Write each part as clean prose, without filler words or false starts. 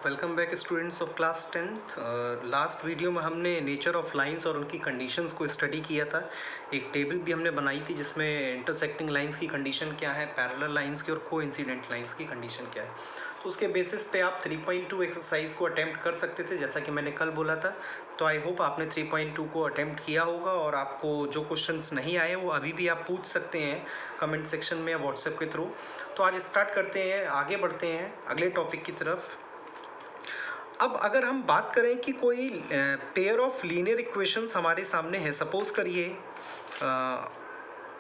Welcome back students of class 10th। Last video में हमने nature of lines और उनकी कंडीशंस को स्टडी किया था। एक टेबल भी हमने बनाई थी जिसमें इंटरसेक्टिंग लाइंस की कंडीशन क्या है, पैरेलल लाइंस की और कोइंसिडेंट लाइंस की कंडीशन क्या है। तो उसके बेसिस पे आप 3.2 एक्सरसाइज को अटैम्प्ट कर सकते थे, जैसा कि मैंने कल बोला था। तो आई होप आपने 3.2 को अटैम्प्ट किया होगा और आपको जो क्वेश्चंस नहीं आए वो अभी भी आप पूछ सकते हैं कमेंट सेक्शन में या व्हाट्सएप के थ्रू। तो आज स्टार्ट करते हैं, आगे बढ़ते हैं अगले टॉपिक की तरफ। अब अगर हम बात करें कि कोई पेयर ऑफ लीनियर इक्वेशंस हमारे सामने है, सपोज करिए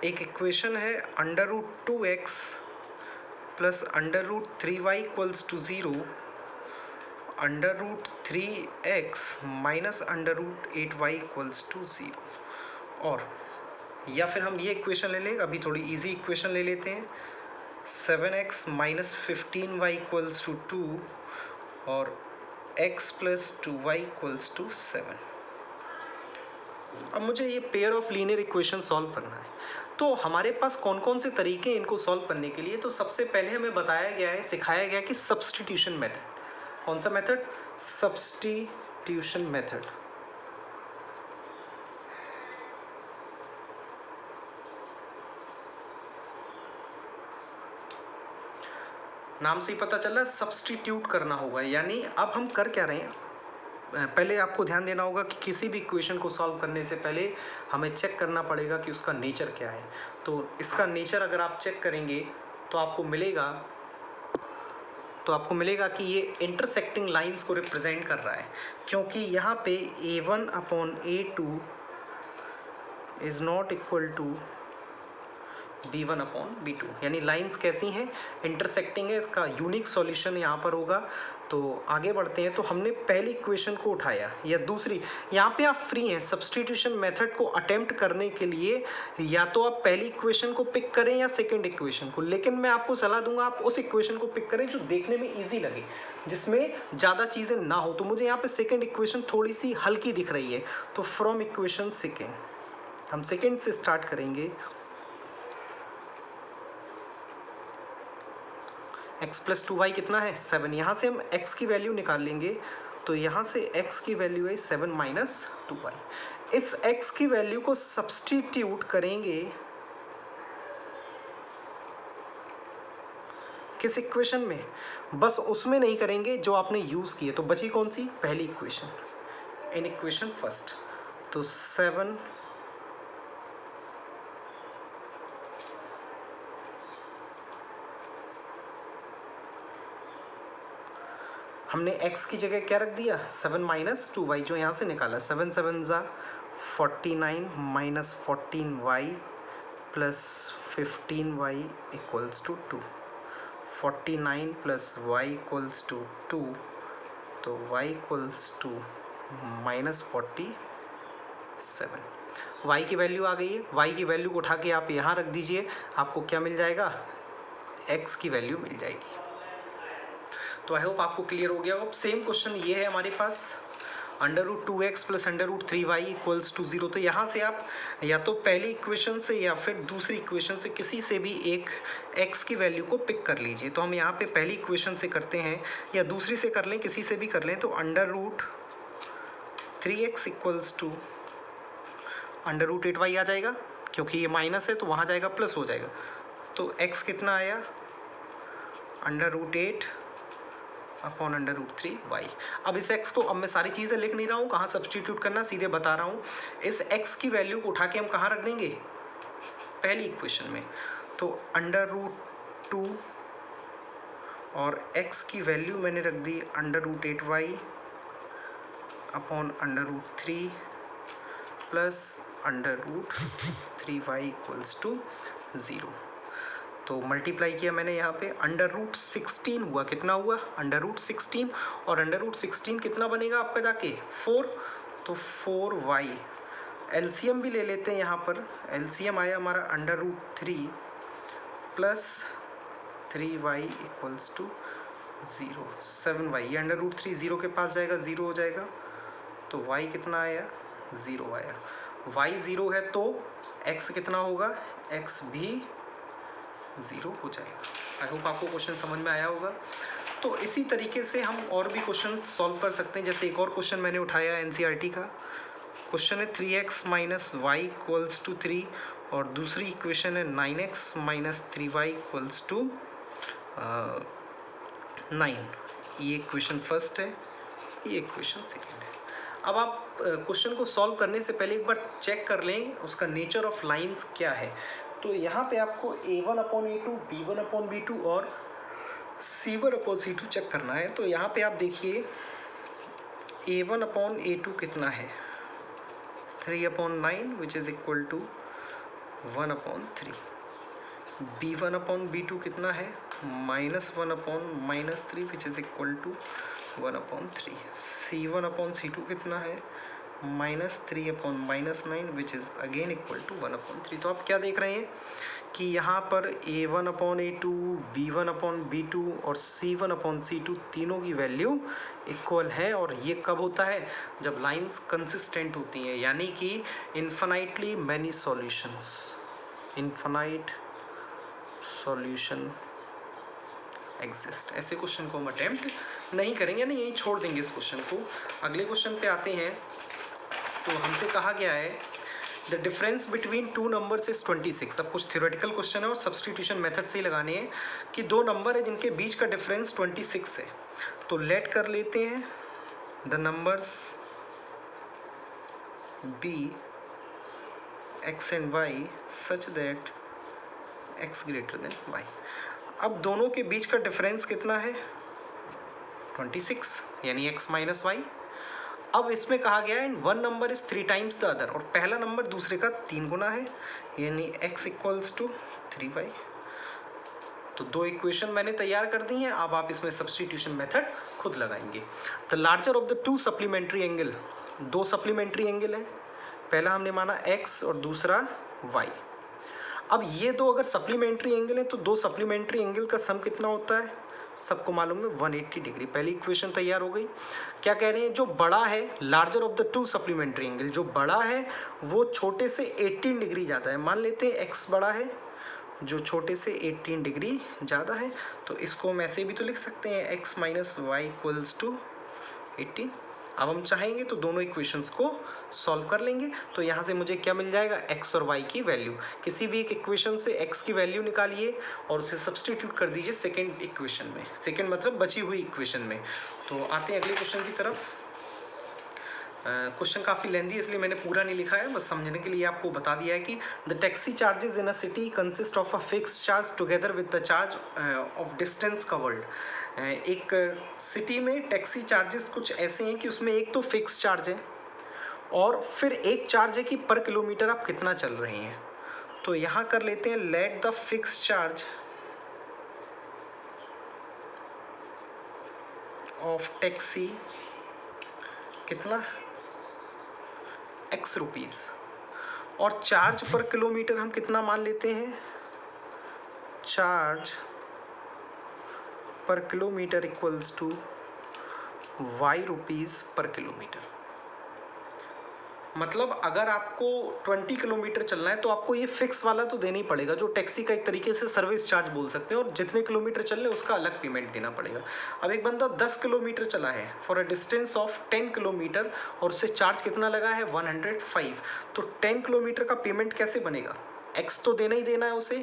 एक इक्वेशन है √2x plus √3y equals to 0, √3x minus √8y equals to 0। और या फिर हम ये इक्वेशन ले लें, अभी थोड़ी इजी इक्वेशन ले लेते हैं, 7x minus 15y equals to 2 और x plus 2y equals to 7। अब मुझे ये pair of linear equation solve करना है। तो हमारे पास कौन कौन से तरीके हैं इनको सॉल्व करने के लिए। तो सबसे पहले हमें बताया गया है, सिखाया गया कि सब्स्टिट्यूशन मेथड। कौन सा मेथड? Substitution method. नाम से ही पता चल रहा है सब्स्टिट्यूट करना होगा। यानी अब हम कर क्या रहे हैं, पहले आपको ध्यान देना होगा कि किसी भी इक्वेशन को सॉल्व करने से पहले हमें चेक करना पड़ेगा कि उसका नेचर क्या है। तो इसका नेचर अगर आप चेक करेंगे तो आपको मिलेगा कि ये इंटरसेक्टिंग लाइंस को रिप्रेजेंट कर रहा है, क्योंकि यहाँ पे a1/a2 is not equal to b1/b2। यानी लाइंस कैसी हैं, इंटरसेक्टिंग है। इसका यूनिक सॉल्यूशन यहाँ पर होगा। तो आगे बढ़ते हैं। तो हमने पहली इक्वेशन को उठाया या दूसरी, यहाँ पे आप फ्री हैं सब्स्टिट्यूशन मेथड को अटेम्प्ट करने के लिए। या तो आप पहली इक्वेशन को पिक करें या सेकेंड इक्वेशन को, लेकिन मैं आपको सलाह दूंगा आप उस इक्वेशन को पिक करें जो देखने में ईजी लगे, जिसमें ज़्यादा चीज़ें ना हो। तो मुझे यहाँ पे सेकेंड इक्वेशन थोड़ी सी हल्की दिख रही है, तो फ्रॉम इक्वेशन सेकेंड हम सेकेंड से स्टार्ट करेंगे। x प्लस 2y कितना है? 7। यहाँ से हम x की वैल्यू निकाल लेंगे, तो यहाँ से x की वैल्यू है 7 माइनस 2y। इस x की वैल्यू को सब्स्टिट्यूट करेंगे किस इक्वेशन में? बस उसमें नहीं करेंगे जो आपने यूज़ किए। तो बची कौन सी? पहली इक्वेशन, इन इक्वेशन फर्स्ट। तो 7 हमने x की जगह क्या रख दिया? 7 माइनस 2y, जो यहाँ से निकाला। 7 7 ज़ा 49 minus 14y plus 15y equals to 2। 49 plus y equals to 2, तो y equals to minus 47। y की वैल्यू आ गई है। y की वैल्यू को उठा के आप यहाँ रख दीजिए, आपको क्या मिल जाएगा? x की वैल्यू मिल जाएगी। तो आई होप आपको क्लियर हो गया। अब सेम क्वेश्चन ये है हमारे पास, √2x plus √3y equals to 0। तो यहाँ से आप या तो पहली इक्वेशन से या फिर दूसरी इक्वेशन से किसी से भी एक x की वैल्यू को पिक कर लीजिए। तो हम यहाँ पे पहली इक्वेशन से करते हैं या दूसरी से कर लें, किसी से भी कर लें। तो √3x इक्वल्स टू √8y आ जाएगा, क्योंकि ये माइनस है तो वहाँ जाएगा प्लस हो जाएगा। तो x कितना आया? √8 अपॉन √3y। अब इस x को, अब मैं सारी चीज़ें लिख नहीं रहा हूँ कहाँ सब्स्टिट्यूट करना, सीधे बता रहा हूँ। इस x की वैल्यू को उठा के हम कहाँ रख देंगे? पहली इक्वेशन में। तो √2 और x की वैल्यू मैंने रख दी √8y upon √3 plus √3y equals to 0। तो मल्टीप्लाई किया मैंने यहाँ पे, √16 हुआ। कितना हुआ? √16। और √16 कितना बनेगा आपका जाके? 4। तो 4y। एलसीएम भी ले लेते हैं यहाँ पर। एलसीएम आया हमारा √3 plus 3y equals to 0। 7y। ये √3 0 के पास जाएगा, 0 हो जाएगा। तो y कितना आया? 0 आया। y 0 है तो x कितना होगा? x भी 0 हो जाएगा। आई होप आपको क्वेश्चन समझ में आया होगा। तो इसी तरीके से हम और भी क्वेश्चन सॉल्व कर सकते हैं। जैसे एक और क्वेश्चन मैंने उठाया एनसीईआरटी का, क्वेश्चन है 3x minus y equals to 3 और दूसरी इक्वेशन है 9x minus 3y equals to 9। ये इक्वेशन फर्स्ट है, ये इक्वेशन सेकेंड है। अब आप क्वेश्चन को सॉल्व करने से पहले एक बार चेक कर लें उसका नेचर ऑफ लाइंस क्या है। तो यहाँ पे आपको a1/a2, b1/b2 और c1/c2 चेक करना है। तो यहाँ पे आप देखिए a1/a2 कितना है, 3/9 which is equal to 1/3। b1/b2 कितना है, -1/-3 which is equal to 1/3। c1/c2 कितना है, -3/-9 which is again equal to 1/3। तो आप क्या देख रहे हैं कि यहाँ पर a1/a2, b1/b2 और c1/c2 तीनों की वैल्यू इक्वल है। और ये कब होता है, जब लाइंस कंसिस्टेंट होती हैं, यानी कि infinitely many solutions, infinite solution exist. ऐसे क्वेश्चन को हम अटेम्प्ट नहीं करेंगे, यानी यहीं छोड़ देंगे इस क्वेश्चन को। अगले क्वेश्चन पे आते हैं। तो हमसे कहा गया है the difference between two numbers is 26। अब कुछ थ्योरेटिकल क्वेश्चन है और सब्सटीट्यूशन मेथड से ही लगाने हैं कि दो नंबर है जिनके बीच का डिफरेंस 26 है। तो लेट कर लेते हैं the numbers be x and y such that x greater than y। अब दोनों के बीच का डिफरेंस कितना है, 26, यानी x माइनस वाई। अब इसमें कहा गया है one number is 3 times the other, और पहला नंबर दूसरे का 3 गुना है, यानी x इक्वल्स टू 3y। तो दो इक्वेशन मैंने तैयार कर दी हैं। अब आप इसमें सब्स्टिट्यूशन मेथड खुद लगाएंगे। The larger of the two supplementary angle, दो सप्लीमेंट्री एंगल है, पहला हमने माना x और दूसरा y। अब ये दो अगर सप्लीमेंट्री एंगल हैं तो दो सप्लीमेंट्री एंगल का सम कितना होता है, सबको मालूम है 180 डिग्री। पहली इक्वेशन तैयार हो गई। क्या कह रहे हैं, जो बड़ा है larger of the two supplementary angle, जो बड़ा है वो छोटे से 18 डिग्री ज़्यादा है। मान लेते हैं x बड़ा है, जो छोटे से 18 डिग्री ज़्यादा है। तो इसको हम ऐसे भी तो लिख सकते हैं x minus y equals to 18। अब हम चाहेंगे तो दोनों इक्वेशंस को सॉल्व कर लेंगे। तो यहाँ से मुझे क्या मिल जाएगा, x और y की वैल्यू। किसी भी एक इक्वेशन से x की वैल्यू निकालिए और उसे सब्स्टिट्यूट कर दीजिए सेकंड इक्वेशन में, सेकंड मतलब बची हुई इक्वेशन में। तो आते हैं अगले क्वेश्चन की तरफ। क्वेश्चन काफ़ी लेंदी है इसलिए मैंने पूरा नहीं लिखा है, बस समझने के लिए आपको बता दिया है कि the taxi charges in a city consist of a fix charge together with the charge of distance covered. एक सिटी में टैक्सी चार्जेस कुछ ऐसे हैं कि उसमें एक तो फिक्स चार्ज है और फिर एक चार्ज है कि पर किलोमीटर आप कितना चल रहे हैं। तो यहाँ कर लेते हैं let the fix charge of taxi कितना, x रुपीज़, और चार्ज पर किलोमीटर हम कितना मान लेते हैं, charge per kilometre equals to y rupees per kilometre. मतलब अगर आपको 20 किलोमीटर चलना है तो आपको ये फिक्स वाला तो देना ही पड़ेगा, जो टैक्सी का एक तरीके से सर्विस चार्ज बोल सकते हैं, और जितने किलोमीटर चल रहे उसका अलग पेमेंट देना पड़ेगा। अब एक बंदा 10 किलोमीटर चला है for a distance of 10 kilometre और उससे चार्ज कितना लगा है 105। तो 10 किलोमीटर का पेमेंट कैसे बनेगा, x तो देना ही देना है उसे।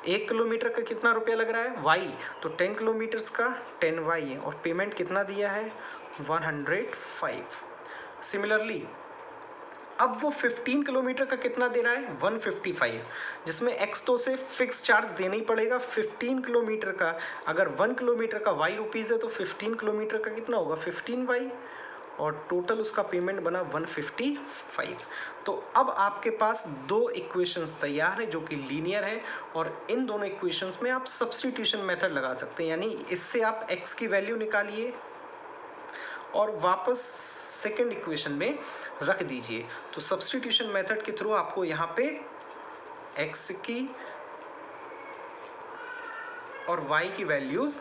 1 किलोमीटर का कितना रुपया लग रहा है y, तो 10 किलोमीटर्स का 10y है और पेमेंट कितना दिया है 105। सिमिलरली अब वो 15 किलोमीटर का कितना दे रहा है 155, जिसमें x तो से फिक्स चार्ज देना ही पड़ेगा। 15 किलोमीटर का अगर 1 किलोमीटर का y रुपीज़ है तो 15 किलोमीटर का कितना होगा 15y, और टोटल उसका पेमेंट बना 155। तो अब आपके पास दो इक्वेशंस तैयार हैं जो कि लीनियर है, और इन दोनों इक्वेशंस में आप सब्स्टिट्यूशन मेथड लगा सकते हैं, यानी इससे आप x की वैल्यू निकालिए और वापस सेकंड इक्वेशन में रख दीजिए। तो सब्स्टिट्यूशन मेथड के थ्रू आपको यहाँ पे x की और y की वैल्यूज़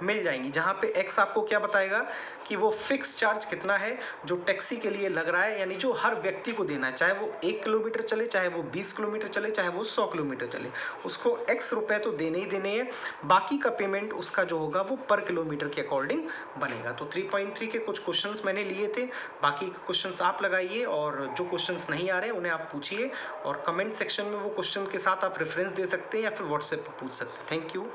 मिल जाएंगी, जहाँ पे एक्स आपको क्या बताएगा कि वो फिक्स चार्ज कितना है जो टैक्सी के लिए लग रहा है, यानी जो हर व्यक्ति को देना है, चाहे वो 1 किलोमीटर चले, चाहे वो 20 किलोमीटर चले, चाहे वो 100 किलोमीटर चले, उसको एक्स रुपए तो देने ही देने हैं। बाकी का पेमेंट उसका जो होगा वो पर किलोमीटर के अकॉर्डिंग बनेगा। तो 3.3 के कुछ क्वेश्चंस मैंने लिए थे, बाकी के क्वेश्चंस आप लगाइए, और जो क्वेश्चंस नहीं आ रहे उन्हें आप पूछिए, और कमेंट सेक्शन में वो क्वेश्चन के साथ आप रेफरेंस दे सकते हैं या फिर व्हाट्सएप पर पूछ सकते हैं। Thank you.